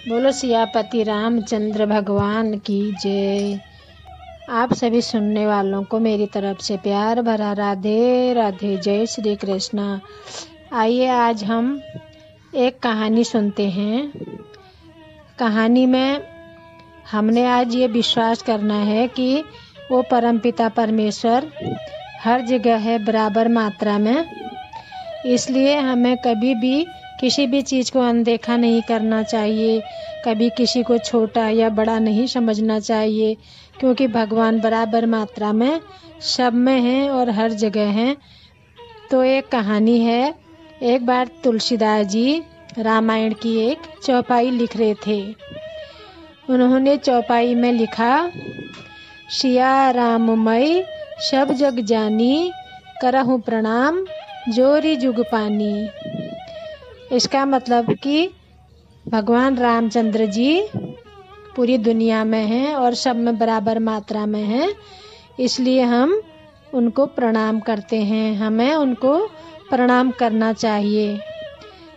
बोलो सियापति रामचंद्र भगवान की जय। आप सभी सुनने वालों को मेरी तरफ से प्यार भरा राधे राधे, जय श्री कृष्णा। आइए आज हम एक कहानी सुनते हैं। कहानी में हमने आज ये विश्वास करना है कि वो परमपिता परमेश्वर हर जगह है बराबर मात्रा में। इसलिए हमें कभी भी किसी भी चीज़ को अनदेखा नहीं करना चाहिए, कभी किसी को छोटा या बड़ा नहीं समझना चाहिए, क्योंकि भगवान बराबर मात्रा में सब में हैं और हर जगह हैं। तो एक कहानी है। एक बार तुलसीदास जी रामायण की एक चौपाई लिख रहे थे। उन्होंने चौपाई में लिखा, सिया राममय सब जग जानी, करहु प्रणाम जोरी जुग पानी। इसका मतलब कि भगवान रामचंद्र जी पूरी दुनिया में हैं और सब में बराबर मात्रा में हैं, इसलिए हम उनको प्रणाम करते हैं, हमें उनको प्रणाम करना चाहिए।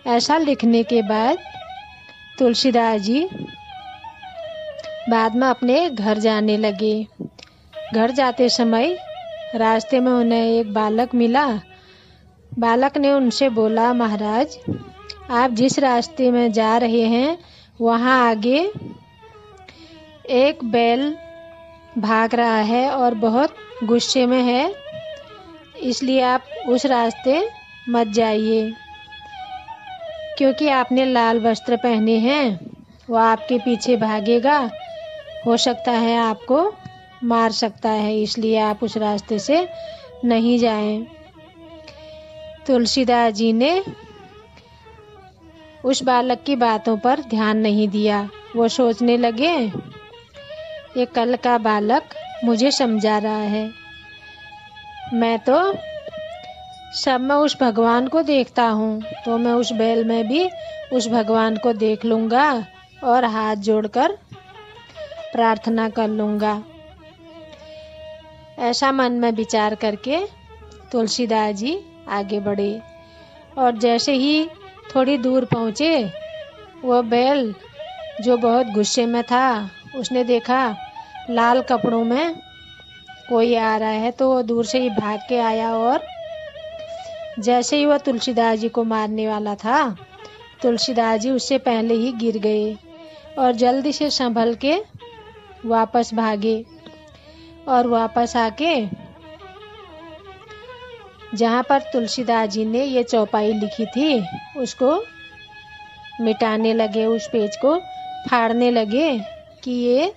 ऐसा लिखने के बाद तुलसीदास जी बाद में अपने घर जाने लगे। घर जाते समय रास्ते में उन्हें एक बालक मिला। बालक ने उनसे बोला, महाराज आप जिस रास्ते में जा रहे हैं वहाँ आगे एक बैल भाग रहा है और बहुत गुस्से में है, इसलिए आप उस रास्ते मत जाइए, क्योंकि आपने लाल वस्त्र पहने हैं, वो आपके पीछे भागेगा, हो सकता है आपको मार सकता है, इसलिए आप उस रास्ते से नहीं जाएं। तुलसीदास जी ने उस बालक की बातों पर ध्यान नहीं दिया। वो सोचने लगे, ये कल का बालक मुझे समझा रहा है, मैं तो सब में उस भगवान को देखता हूँ, तो मैं उस बैल में भी उस भगवान को देख लूँगा और हाथ जोड़कर प्रार्थना कर लूँगा। ऐसा मन में विचार करके तुलसीदास जी आगे बढ़े और जैसे ही थोड़ी दूर पहुँचे, वह बैल जो बहुत गुस्से में था, उसने देखा लाल कपड़ों में कोई आ रहा है, तो वो दूर से ही भाग के आया और जैसे ही वह तुलसीदास जी को मारने वाला था, तुलसीदास जी उससे पहले ही गिर गए और जल्दी से संभल के वापस भागे और वापस आके जहाँ पर तुलसीदास जी ने ये चौपाई लिखी थी उसको मिटाने लगे, उस पेज को फाड़ने लगे कि ये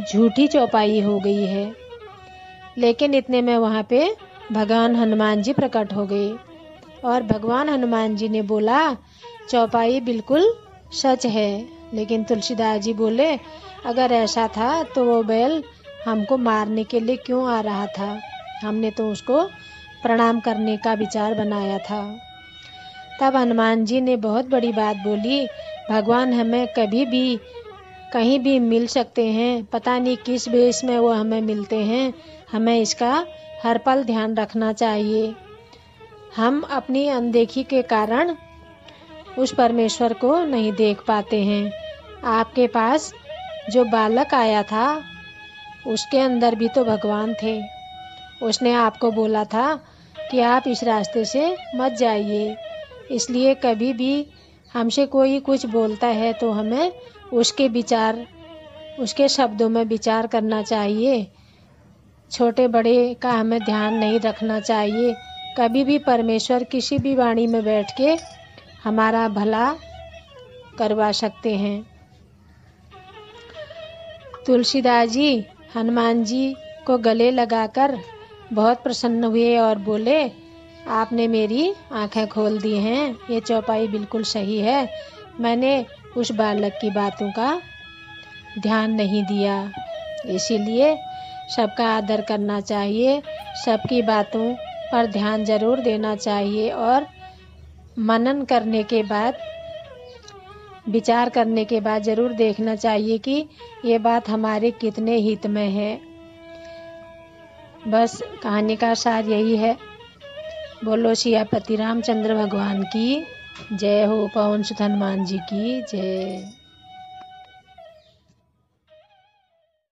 झूठी चौपाई हो गई है। लेकिन इतने में वहाँ पे भगवान हनुमान जी प्रकट हो गए और भगवान हनुमान जी ने बोला, चौपाई बिल्कुल सच है। लेकिन तुलसीदास जी बोले, अगर ऐसा था तो वो बैल हमको मारने के लिए क्यों आ रहा था, हमने तो उसको प्रणाम करने का विचार बनाया था। तब हनुमान जी ने बहुत बड़ी बात बोली, भगवान हमें कभी भी कहीं भी मिल सकते हैं, पता नहीं किस वेश में वो हमें मिलते हैं, हमें इसका हर पल ध्यान रखना चाहिए। हम अपनी अनदेखी के कारण उस परमेश्वर को नहीं देख पाते हैं। आपके पास जो बालक आया था उसके अंदर भी तो भगवान थे, उसने आपको बोला था कि आप इस रास्ते से मत जाइए। इसलिए कभी भी हमसे कोई कुछ बोलता है तो हमें उसके शब्दों में विचार करना चाहिए, छोटे बड़े का हमें ध्यान नहीं रखना चाहिए। कभी भी परमेश्वर किसी भी वाणी में बैठ के हमारा भला करवा सकते हैं। तुलसीदास जी हनुमान जी को गले लगाकर बहुत प्रसन्न हुए और बोले, आपने मेरी आंखें खोल दी हैं, ये चौपाई बिल्कुल सही है, मैंने उस बालक की बातों का ध्यान नहीं दिया। इसीलिए सबका आदर करना चाहिए, सबकी बातों पर ध्यान जरूर देना चाहिए और मनन करने के बाद, विचार करने के बाद जरूर देखना चाहिए कि ये बात हमारे कितने हित में है। बस कहानी का सार यही है। बोलो सियापति रामचंद्र भगवान की जय हो, पवन सुत हनुमान जी की जय।